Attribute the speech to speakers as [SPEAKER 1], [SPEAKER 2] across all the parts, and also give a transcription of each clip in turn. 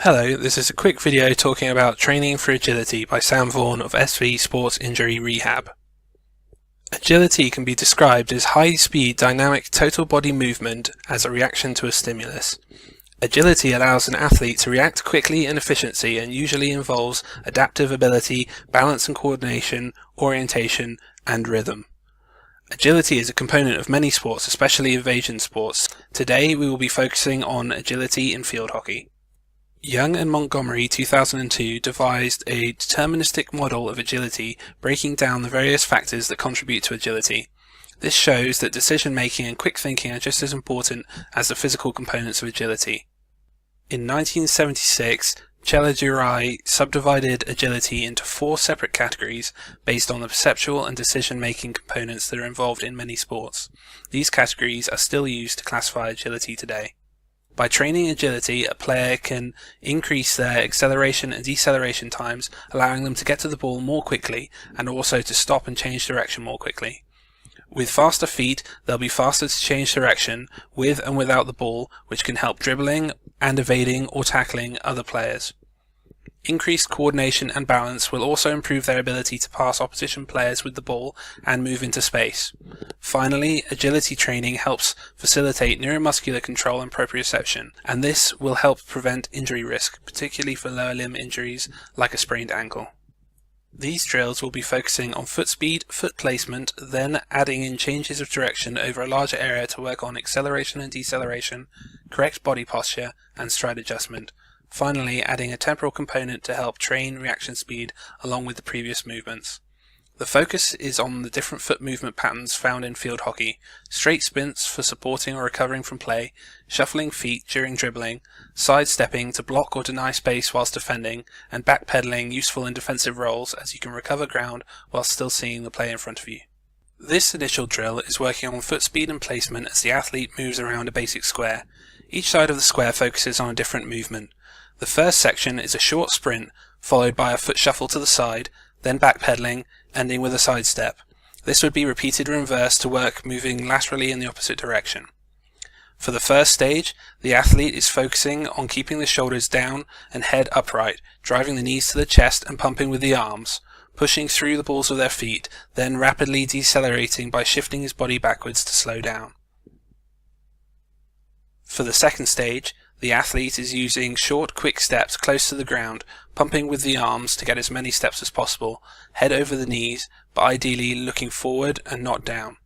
[SPEAKER 1] Hello, this is a quick video talking about training for agility by Sam Vaughan of SV Sports Injury Rehab. Agility can be described as high-speed dynamic total body movement as a reaction to a stimulus. Agility allows an athlete to react quickly and efficiently and usually involves adaptive ability, balance and coordination, orientation, and rhythm. Agility is a component of many sports, especially evasion sports. Today we will be focusing on agility in field hockey. Young and Montgomery 2002 devised a deterministic model of agility, breaking down the various factors that contribute to agility. This shows that decision-making and quick thinking are just as important as the physical components of agility. In 1976, Chellidurai subdivided agility into 4 separate categories based on the perceptual and decision-making components that are involved in many sports. These categories are still used to classify agility today. By training agility, a player can increase their acceleration and deceleration times, allowing them to get to the ball more quickly and also to stop and change direction more quickly. With faster feet, they'll be faster to change direction with and without the ball, which can help dribbling and evading or tackling other players. Increased coordination and balance will also improve their ability to pass opposition players with the ball and move into space. Finally, agility training helps facilitate neuromuscular control and proprioception, and this will help prevent injury risk, particularly for lower limb injuries like a sprained ankle. These drills will be focusing on foot speed, foot placement, then adding in changes of direction over a larger area to work on acceleration and deceleration, correct body posture, and stride adjustment. Finally, adding a temporal component to help train reaction speed along with the previous movements. The focus is on the different foot movement patterns found in field hockey: straight sprints for supporting or recovering from play, shuffling feet during dribbling, sidestepping to block or deny space whilst defending, and backpedaling, useful in defensive roles as you can recover ground while still seeing the play in front of you. This initial drill is working on foot speed and placement as the athlete moves around a basic square. Each side of the square focuses on a different movement. The first section is a short sprint, followed by a foot shuffle to the side, then backpedaling, ending with a sidestep. This would be repeated in reverse to work moving laterally in the opposite direction. For the first stage, the athlete is focusing on keeping the shoulders down and head upright, driving the knees to the chest and pumping with the arms, pushing through the balls of their feet, then rapidly decelerating by shifting his body backwards to slow down. For the second stage, the athlete is using short, quick steps close to the ground, pumping with the arms to get as many steps as possible, head over the knees, but ideally looking forward and not down.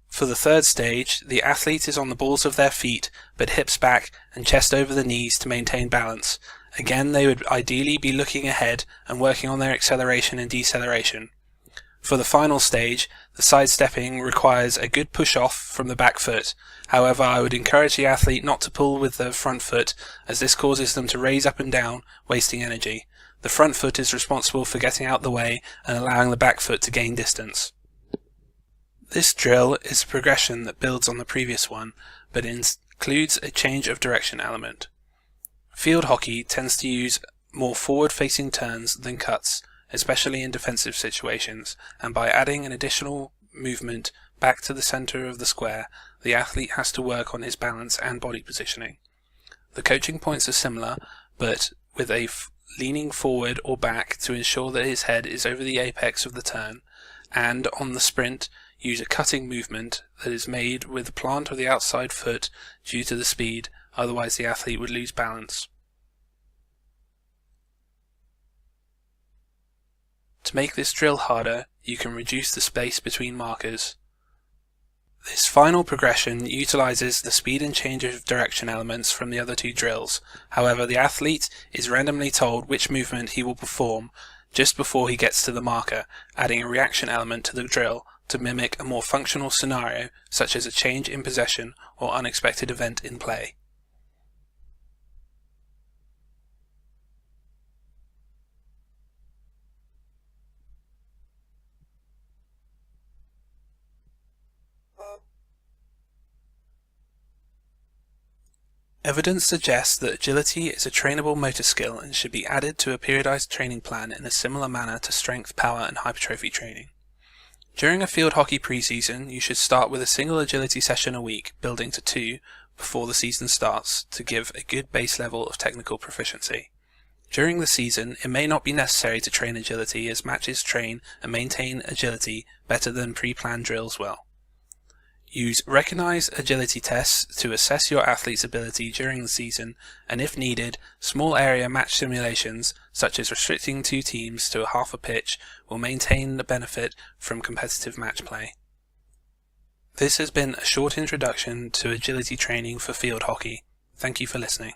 [SPEAKER 1] For the third stage, the athlete is on the balls of their feet, but hips back and chest over the knees to maintain balance. Again, they would ideally be looking ahead and working on their acceleration and deceleration. For the final stage, the sidestepping requires a good push-off from the back foot. However, I would encourage the athlete not to pull with the front foot, as this causes them to raise up and down, wasting energy. The front foot is responsible for getting out the way and allowing the back foot to gain distance. This drill is a progression that builds on the previous one, but includes a change of direction element. Field hockey tends to use more forward-facing turns than cuts, especially in defensive situations, and by adding an additional movement back to the center of the square, the athlete has to work on his balance and body positioning. The coaching points are similar, but with a leaning forward or back to ensure that his head is over the apex of the turn, and on the sprint, use a cutting movement that is made with the plant of the outside foot due to the speed, otherwise the athlete would lose balance. To make this drill harder, you can reduce the space between markers. This final progression utilizes the speed and change of direction elements from the other 2 drills. However, the athlete is randomly told which movement he will perform just before he gets to the marker, adding a reaction element to the drill to mimic a more functional scenario, such as a change in possession or unexpected event in play. Evidence suggests that agility is a trainable motor skill and should be added to a periodized training plan in a similar manner to strength, power, and hypertrophy training. During a field hockey preseason, you should start with a single agility session a week, building to 2 before the season starts to give a good base level of technical proficiency. During the season, it may not be necessary to train agility as matches train and maintain agility better than pre-planned drills will. Use recognized agility tests to assess your athlete's ability during the season, and if needed, small area match simulations, such as restricting 2 teams to a half a pitch, will maintain the benefit from competitive match play. This has been a short introduction to agility training for field hockey. Thank you for listening.